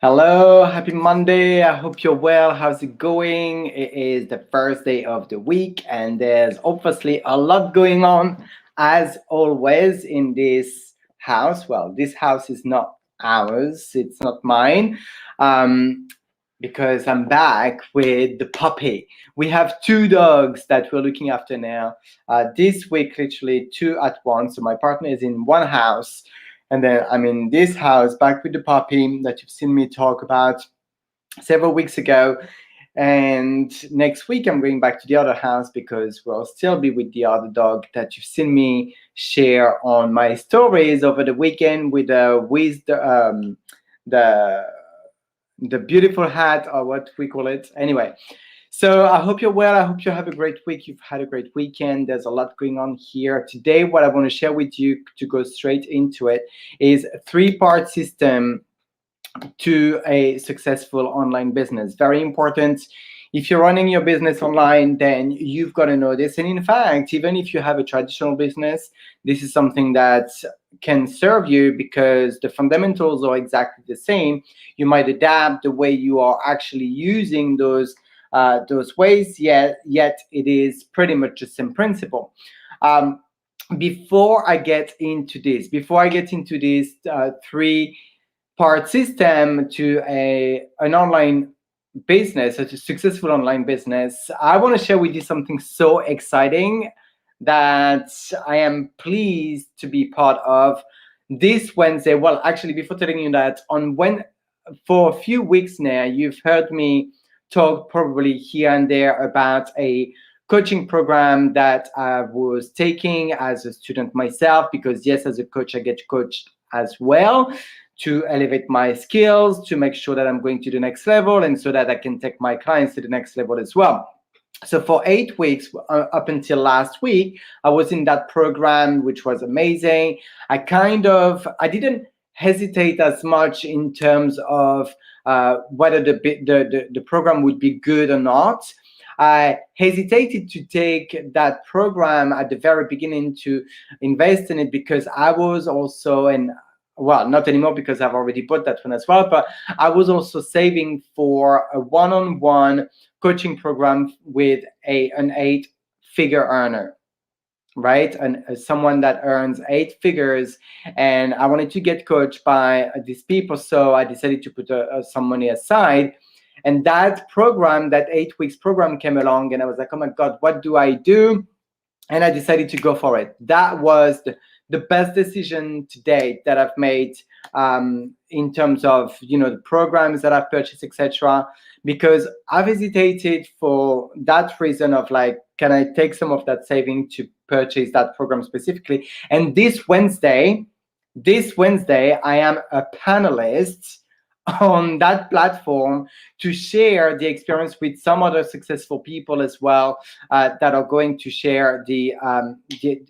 Hello, happy Monday. I hope you're well. How's it going? It is the first day of the week, and there's obviously a lot going on, as always, in this house. Well, this house is not ours, it's not mine, um, because I'm back with the puppy. We have two dogs that we're looking after now. This week, literally two at once. So my partner is in one house and then I'm in this house back with the puppy that you've seen me talk about several weeks ago. And next week, I'm going back to the other house because we'll still be with the other dog that you've seen me share on my stories over the weekend with the the beautiful hat or what we call it. Anyway, so I hope you're well. I hope you have a great week. You've had a great weekend. There's a lot going on here. Today, what I want to share with you to go straight into it is a three-part system to a successful online business. Very important. If you're running your business online, then you've got to know this. And in fact, even if you have a traditional business, this is something that can serve you because the fundamentals are exactly the same. You might adapt the way you are actually using those ways, yet it is pretty much the same principle. Before I get into this three-part system to an online business, a successful online business, I want to share with you something so exciting that I am pleased to be part of this Wednesday. Well, actually, before telling you that, for a few weeks now, you've heard me talk probably here and there about a coaching program that I was taking as a student myself, because yes, as a coach, I get coached as well to elevate my skills, to make sure that I'm going to the next level, and so that I can take my clients to the next level as well. So for 8 weeks, up until last week, I was in that program, which was amazing. I didn't hesitate as much in terms of whether the program would be good or not. I hesitated to take that program at the very beginning to invest in it because I was also, and well, not anymore because I've already bought that one as well, but I was also saving for a one-on-one coaching program with an eight-figure earner, right? And someone that earns 8 figures, and I wanted to get coached by these people, so I decided to put some money aside. And that program, that 8 weeks program, came along, and I was like, oh my God, what do I do? And I decided to go for it. That was the best decision to date that I've made, in terms of the programs that I've purchased, etc. Because I've hesitated for that reason of like, can I take some of that saving to purchase that program specifically? And this Wednesday, I am a panelist on that platform to share the experience with some other successful people as well, that are going to share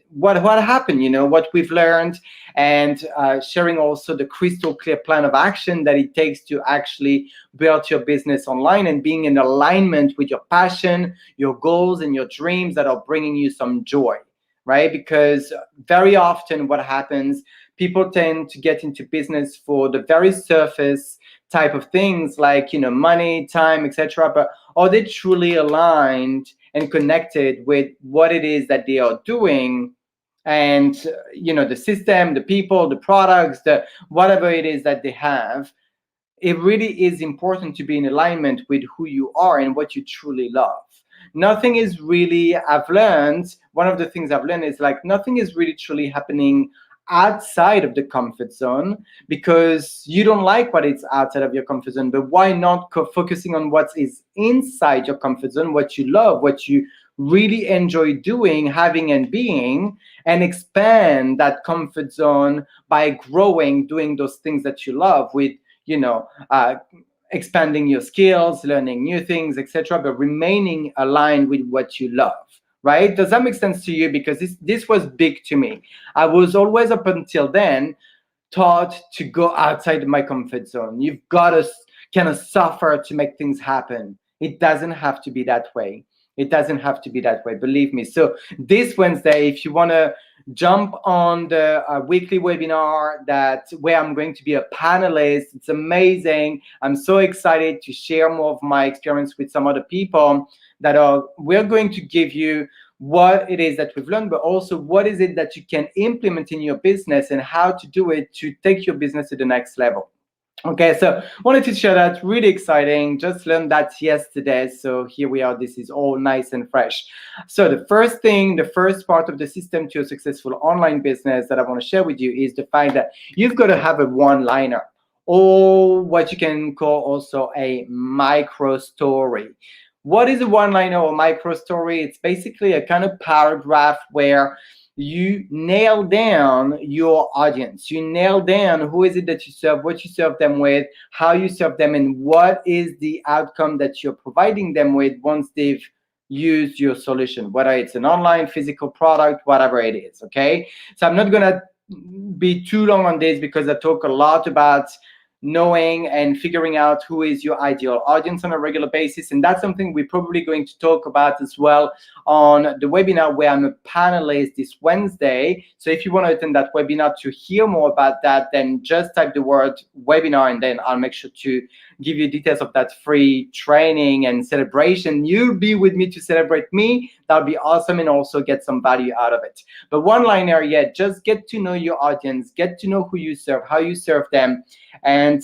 what happened, what we've learned, and sharing also the crystal clear plan of action that it takes to actually build your business online and being in alignment with your passion, your goals, and your dreams that are bringing you some joy, right? Because very often what happens, people tend to get into business for the very surface type of things like money, time, etc. But are they truly aligned and connected with what it is that they are doing, and the system, the people, the products, the whatever it is that they have? It really is important to be in alignment with who you are and what you truly love. Nothing is really, one of the things I've learned is like nothing is really truly happening outside of the comfort zone, because you don't like what is outside of your comfort zone. But why not focusing on what is inside your comfort zone, what you love, what you really enjoy doing, having, and being, and expand that comfort zone by growing, doing those things that you love with expanding your skills, learning new things, etc., but remaining aligned with what you love. Right? Does that make sense to you? Because this was big to me. I was always, up until then, taught to go outside my comfort zone. You've got to kind of suffer to make things happen. It doesn't have to be that way. It doesn't have to be that way, believe me. So this Wednesday, if you want to jump on the weekly webinar that where I'm going to be a panelist, it's amazing. I'm so excited to share more of my experience with some other people that are, we're going to give you what it is that we've learned, but also what is it that you can implement in your business and how to do it to take your business to the next level. Okay, so wanted to share that, really exciting. Just learned that yesterday. So here we are, this is all nice and fresh. So the first thing, the first part of the system to a successful online business that I want to share with you is the fact that you've got to have a one-liner, or what you can call also a micro story. What is a one-liner or micro story? It's basically a kind of paragraph where you nail down your audience. You nail down who is it that you serve, what you serve them with, how you serve them, and what is the outcome that you're providing them with once they've used your solution, whether it's an online, physical product, whatever it is, okay? So I'm not gonna be too long on this because I talk a lot about knowing and figuring out who is your ideal audience on a regular basis. And that's something we're probably going to talk about as well on the webinar where I'm a panelist this Wednesday. So if you want to attend that webinar to hear more about that, then just type the word webinar and then I'll make sure to give you details of that free training and celebration. You'll be with me to celebrate me. That'll be awesome, and also get some value out of it. But one liner, just get to know your audience, get to know who you serve, how you serve them, and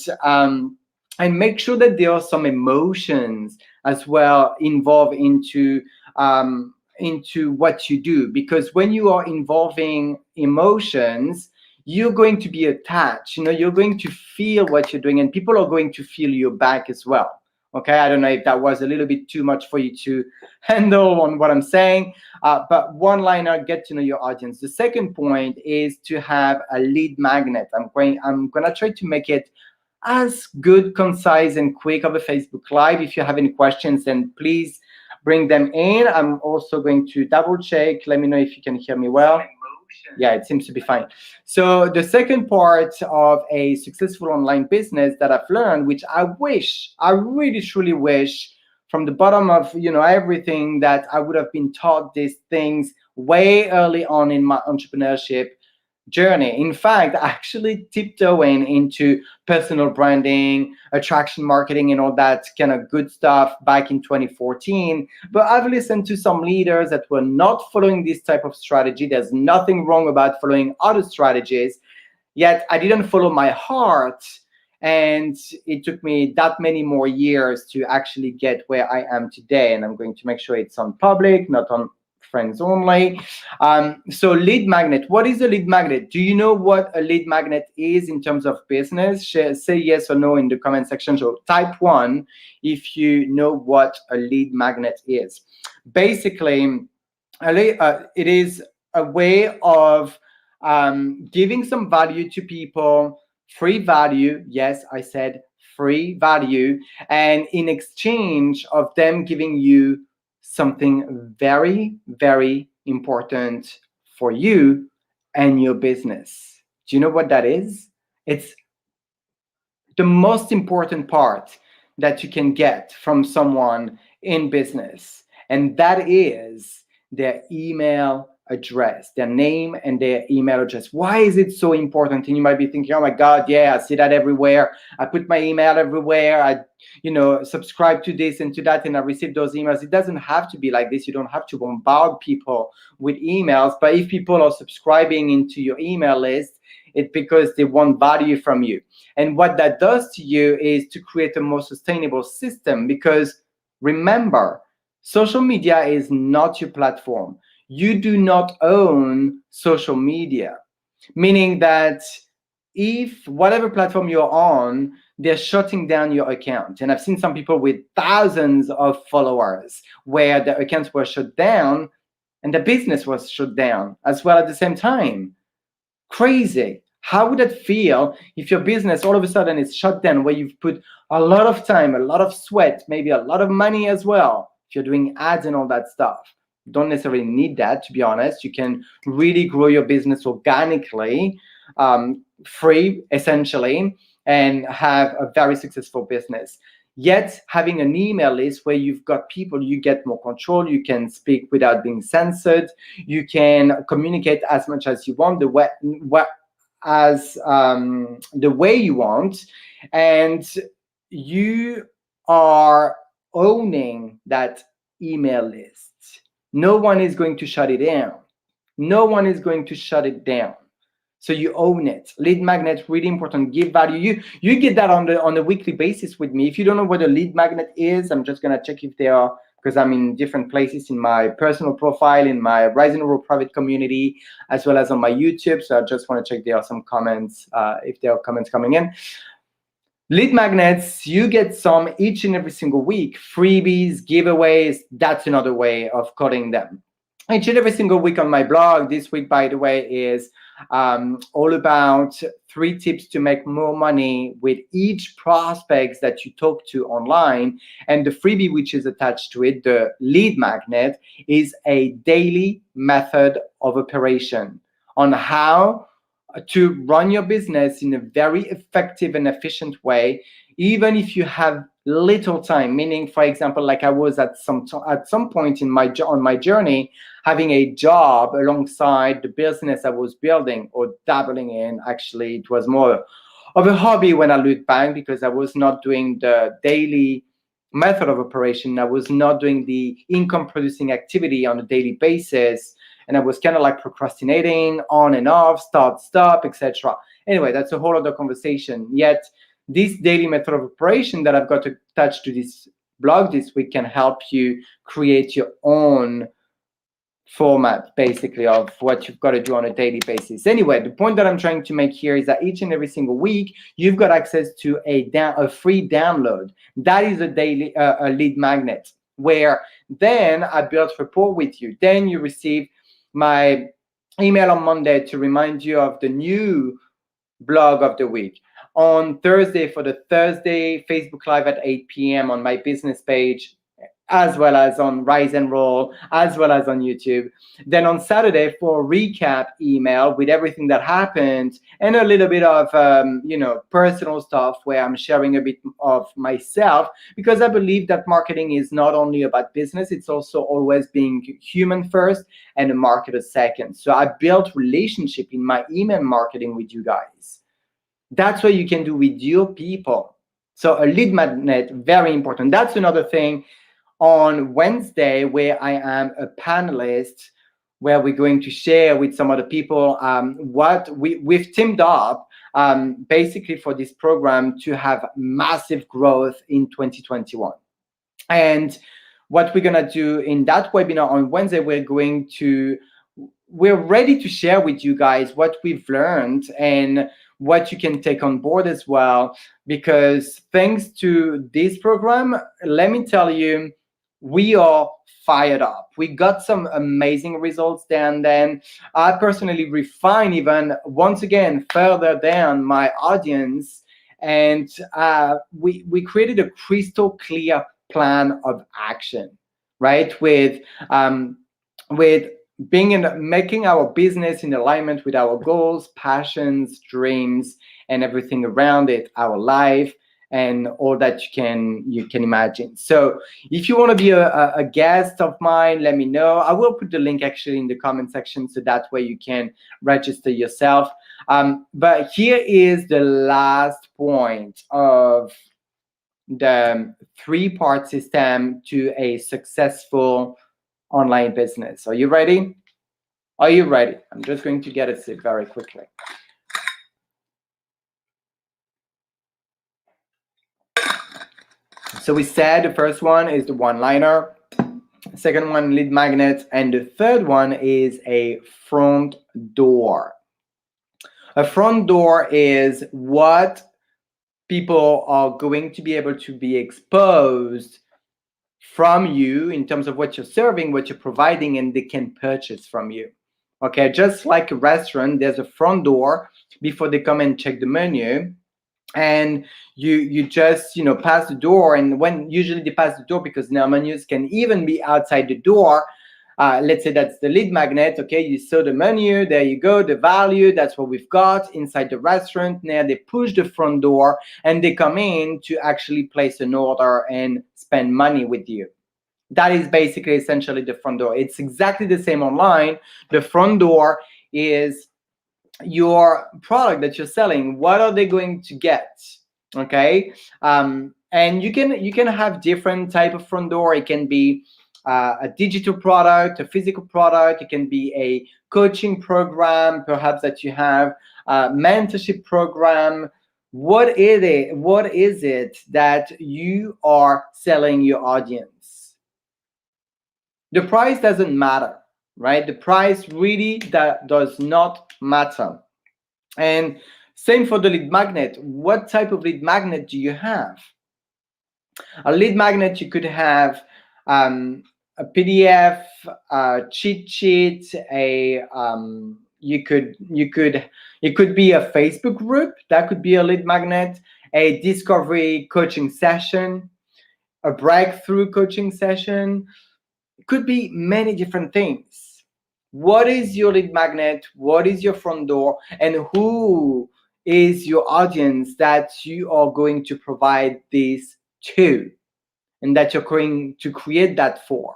make sure that there are some emotions as well involved into what you do, because when you are involving emotions, you're going to be attached. You're going to feel what you're doing, and people are going to feel you back as well. Okay, I don't know if that was a little bit too much for you to handle on what I'm saying, but one liner, get to know your audience. The second point is to have a lead magnet. I'm gonna try to make it as good, concise, and quick of a Facebook Live. If you have any questions, then please bring them in. I'm also going to double check. Let me know if you can hear me well. Yeah, it seems to be fine. So the second part of a successful online business that I've learned, which I really truly wish from the bottom of everything, that I would have been taught these things way early on in my entrepreneurship journey. In fact, actually tiptoeing into personal branding, attraction marketing, and all that kind of good stuff back in 2014. But I've listened to some leaders that were not following this type of strategy. There's nothing wrong about following other strategies, yet I didn't follow my heart. And it took me that many more years to actually get where I am today. And I'm going to make sure it's on public, not on friends only. So lead magnet. What is a lead magnet? Do you know what a lead magnet is in terms of business? Say yes or no in the comment section. So type 1 if you know what a lead magnet is. Basically, it is a way of giving some value to people, free value. Yes, I said free value. And in exchange of them giving you something very, very important for you and your business. Do you know what that is? It's the most important part that you can get from someone in business, and that is their email address, their name and their email address. Why is it so important? And you might be thinking, oh my God, yeah, I see that everywhere. I put my email everywhere. I subscribe to this and to that, and I receive those emails. It doesn't have to be like this. You don't have to bombard people with emails. But if people are subscribing into your email list, it's because they want value from you. And what that does to you is to create a more sustainable system, because remember, social media is not your platform. You do not own social media, meaning that if whatever platform you're on, they're shutting down your account. And I've seen some people with thousands of followers where their accounts were shut down and the business was shut down as well at the same time. Crazy. How would it feel if your business all of a sudden is shut down, where you've put a lot of time, a lot of sweat, maybe a lot of money as well, if you're doing ads and all that stuff? You don't necessarily need that, to be honest. You can really grow your business organically, free, essentially, and have a very successful business. Yet having an email list where you've got people, you get more control, you can speak without being censored, you can communicate as much as you want, the way you want, and you are owning that email list. No one is going to shut it down. No one is going to shut it down. So you own it. Lead magnet, really important. Give value. You get that on a weekly basis with me. If you don't know what a lead magnet is, I'm just gonna check if they are, because I'm in different places in my personal profile, in my Rising World private community, as well as on my YouTube. So I just want to check there are some comments, if there are comments coming in. Lead magnets, you get some each and every single week. Freebies, giveaways, that's another way of coding them. Each and every single week on my blog. This week, by the way, is all about 3 tips to make more money with each prospect that you talk to online. And the freebie which is attached to it, the lead magnet, is a daily method of operation on how to run your business in a very effective and efficient way, even if you have little time. Meaning, for example, like I was at some point in on my journey, having a job alongside the business I was building or dabbling in. Actually, it was more of a hobby when I look back, because I was not doing the daily method of operation. I was not doing the income producing activity on a daily basis. And I was kind of like procrastinating on and off, start, stop, etc. Anyway, that's a whole other conversation. Yet this daily method of operation that I've got attached to this blog this week can help you create your own format, basically, of what you've got to do on a daily basis. Anyway, the point that I'm trying to make here is that each and every single week, you've got access to a free download. That is a lead magnet, where then I build rapport with you. Then you receive my email on Monday to remind you of the new blog of the week. On Thursday, for the Thursday Facebook Live at 8 p.m. on my business page, as well as on Rise and Roll, as well as on YouTube. Then on Saturday for a recap email with everything that happened and a little bit of personal stuff where I'm sharing a bit of myself, because I believe that marketing is not only about business, it's also always being human first and a marketer second. So I built relationship in my email marketing with you guys. That's what you can do with your people. So a lead magnet, very important. That's another thing. On Wednesday, where I am a panelist, where we're going to share with some other people what we've teamed up basically for this program to have massive growth in 2021. And what we're going to do in that webinar on Wednesday, we're ready to share with you guys what we've learned and what you can take on board as well. Because thanks to this program, let me tell you, we are fired up. We got some amazing results there, and then I personally refine even once again further down my audience, and we created a crystal clear plan of action, right? With making our business in alignment with our goals, passions, dreams, and everything around it, our life, and all that you can imagine. So if you want to be a guest of mine, let me know. I will put the link actually in the comment section, so that way you can register yourself. But here is the last point of the 3-part system to a successful online business. Are you ready? Are you ready? I'm just going to get a sip very quickly. So we said the first one is the one-liner, second one, lead magnet, and the third one is a front door. A front door is what people are going to be able to be exposed from you in terms of what you're serving, what you're providing, and they can purchase from you. Okay, just like a restaurant, there's a front door before they come and check the menu. And you just pass the door, and when usually they pass the door, because now menus can even be outside the door, let's say that's the lead magnet. Okay, you saw the menu, there you go, the value, that's what we've got inside the restaurant. Now they push the front door and they come in to actually place an order and spend money with you. That is basically essentially the front door. It's exactly the same online. The front door is your product that you're selling. What are they going to get? Okay, and you can have different type of front door. It can be a digital product, a physical product. It can be a coaching program, perhaps that you have a mentorship program. What is it that you are selling your audience? The price doesn't matter, right? The price really does not matter. And same for the lead magnet. What type of lead magnet do you have? A lead magnet, you could have a PDF, a cheat sheet, it could be a Facebook group. That could be a lead magnet. A discovery coaching session, a breakthrough coaching session. It could be many different things. What is your lead magnet? What is your front door? And who is your audience that you are going to provide this to and that you're going to create that for?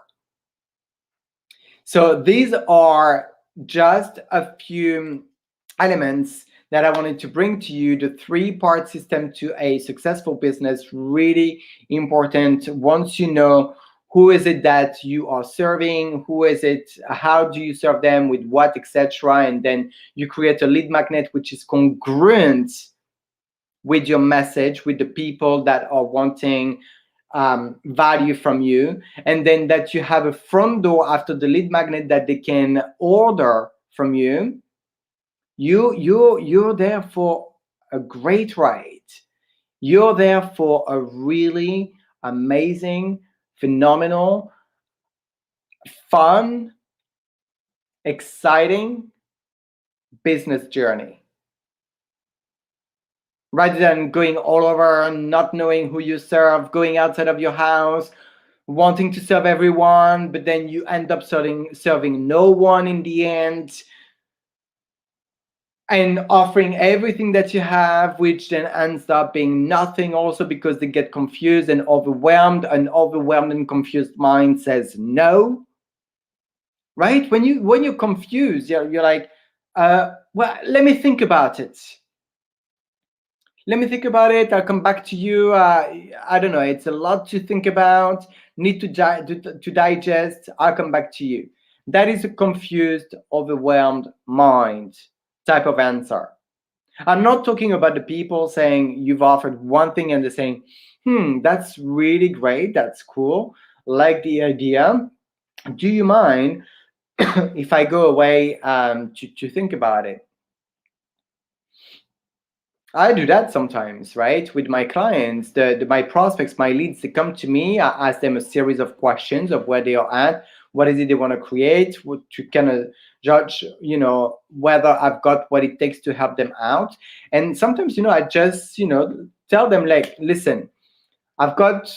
So these are just a few elements that I wanted to bring to you. The 3-part system to a successful business, really important. Once you know who is it that you are serving, who is it, how do you serve them, with what, etc., and then you create a lead magnet which is congruent with your message, with the people that are wanting value from you, and then that you have a front door after the lead magnet that they can order from you. You're there for a great ride. You're there for a really amazing, phenomenal, fun, exciting business journey. Rather than going all over, not knowing who you serve, going outside of your house, wanting to serve everyone, but then you end up serving no one in the end, and offering everything that you have, which then ends up being nothing also because they get confused and overwhelmed. An overwhelmed and confused mind says no. Right? When you're confused, you're like, well, let me think about it. I'll come back to you. I don't know. It's a lot to think about. Need to digest. I'll come back to you. That is a confused, overwhelmed mind type of answer. I'm not talking about the people saying you've offered one thing and they're saying, that's really great. That's cool. Like the idea. Do you mind if I go away to think about it? I do that sometimes, right? With my clients, my prospects, my leads, they come to me. I ask them a series of questions of where they are at, what is it they want to create, to kind of judge, whether I've got what it takes to help them out. And sometimes, I just, tell them, like, listen, I've got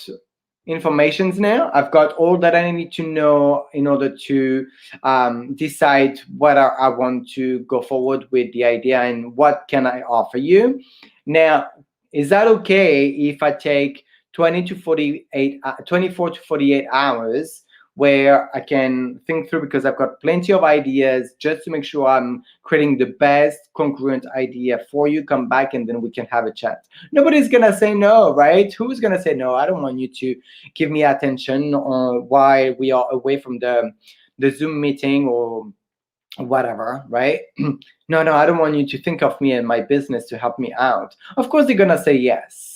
informations now. I've got all that I need to know in order to decide whether I want to go forward with the idea and what can I offer you. Now, is that okay if I take 24 to 48 hours where I can think through, because I've got plenty of ideas, just to make sure I'm creating the best congruent idea for you? Come back and then we can have a chat. Nobody's gonna say no, right? Who's gonna say no? I don't want you to give me attention while we are away from the Zoom meeting or whatever, right? No, I don't want you to think of me and my business to help me out. Of course they're gonna say yes.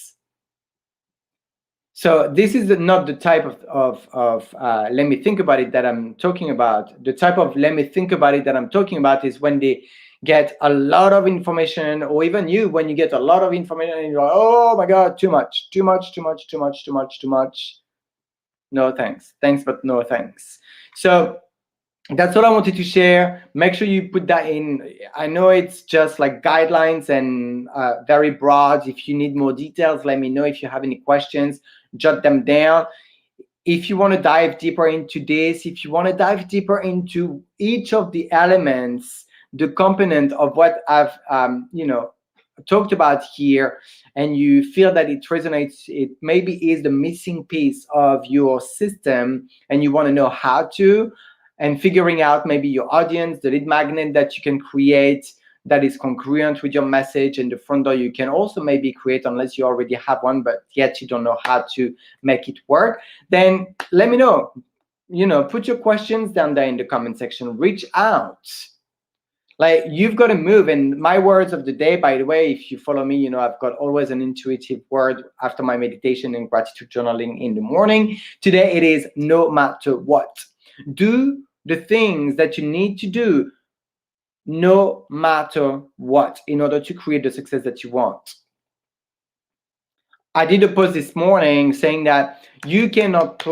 So this is not the type of let me think about it that I'm talking about. The type of let me think about it that I'm talking about is when they get a lot of information, or even you, when you get a lot of information and you're like, oh my God, too much. No thanks. Thanks, but no thanks. So that's what I wanted to share. Make sure you put that in. I know it's just like guidelines and very broad. If you need more details, let me know. If you have any questions, jot them down. if you want to dive deeper into this, if you want to dive deeper into each of the elements, the component of what I've talked about here, and you feel that it resonates, it maybe is the missing piece of your system, and you want to know how to, and figuring out maybe your audience, the lead magnet that you can create that is congruent with your message, and the front door you can also maybe create, unless you already have one but yet you don't know how to make it work, then let me know. Put your questions down there in the comment section, reach out. Like, you've got to move. And my words of the day, by the way, if you follow me, I've got always an intuitive word after my meditation and gratitude journaling in the morning. Today it is no matter what. Do the things that you need to do no matter what in order to create the success that you want. I did a post this morning saying that you cannot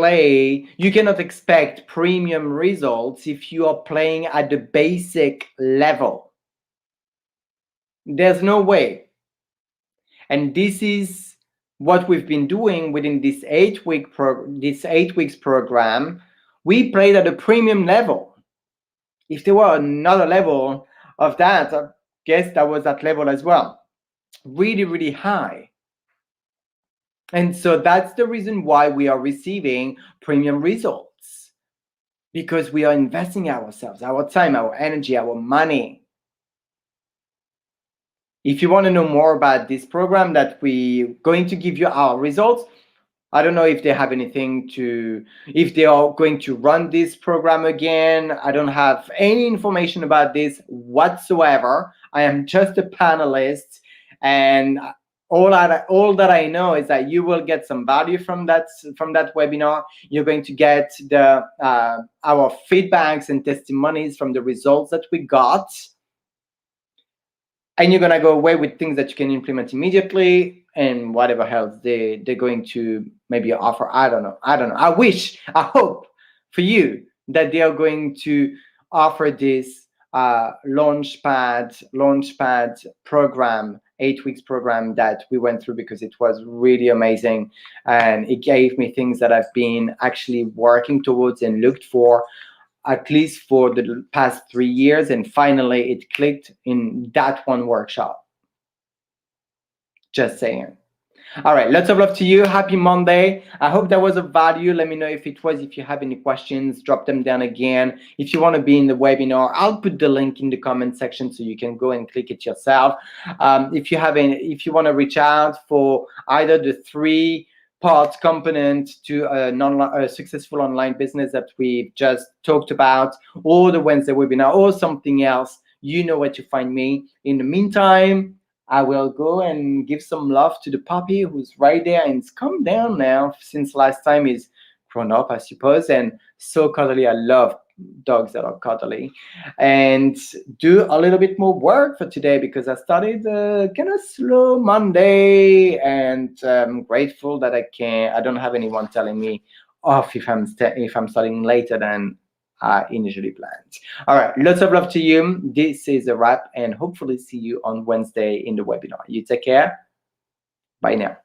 expect premium results if you are playing at the basic level. There's no way. And this is what we've been doing within this 8 weeks program. We played at a premium level. If there were another level of that, I guess that was that level as well. Really, really high. And so that's the reason why we are receiving premium results, because we are investing ourselves, our time, our energy, our money. If you want to know more about this program that we're going to give you our results, I don't know if they have if they are going to run this program again. I don't have any information about this whatsoever. I am just a panelist, and all that I know is that you will get some value from that webinar. You're going to get our feedbacks and testimonies from the results that we got, and you're gonna go away with things that you can implement immediately, and whatever else they're going to maybe offer. I don't know. I hope for you that they are going to offer this launchpad program, 8 weeks program that we went through, because it was really amazing, and it gave me things that I've been actually working towards and looked for at least for the past 3 years, and finally it clicked in that one workshop. Just saying. All right, lots of love to you. Happy Monday. I hope that was of value. Let me know if it was. If you have any questions, drop them down again. If you want to be in the webinar, I'll put the link in the comment section so you can go and click it yourself. If you want to reach out for either the 3-part component to a successful online business that we've just talked about, or the Wednesday webinar, or something else, you know where to find me. In the meantime, I will go and give some love to the puppy who's right there, and it's calmed down now since last time. He's grown up, I suppose, and so cuddly. I love dogs that are cuddly. And do a little bit more work for today, because I started kind of slow Monday, and I'm grateful that I don't have anyone telling me off if I'm starting later than initially planned. All right, lots of love to you. This is a wrap, and hopefully see you on Wednesday in the webinar. You take care. Bye now.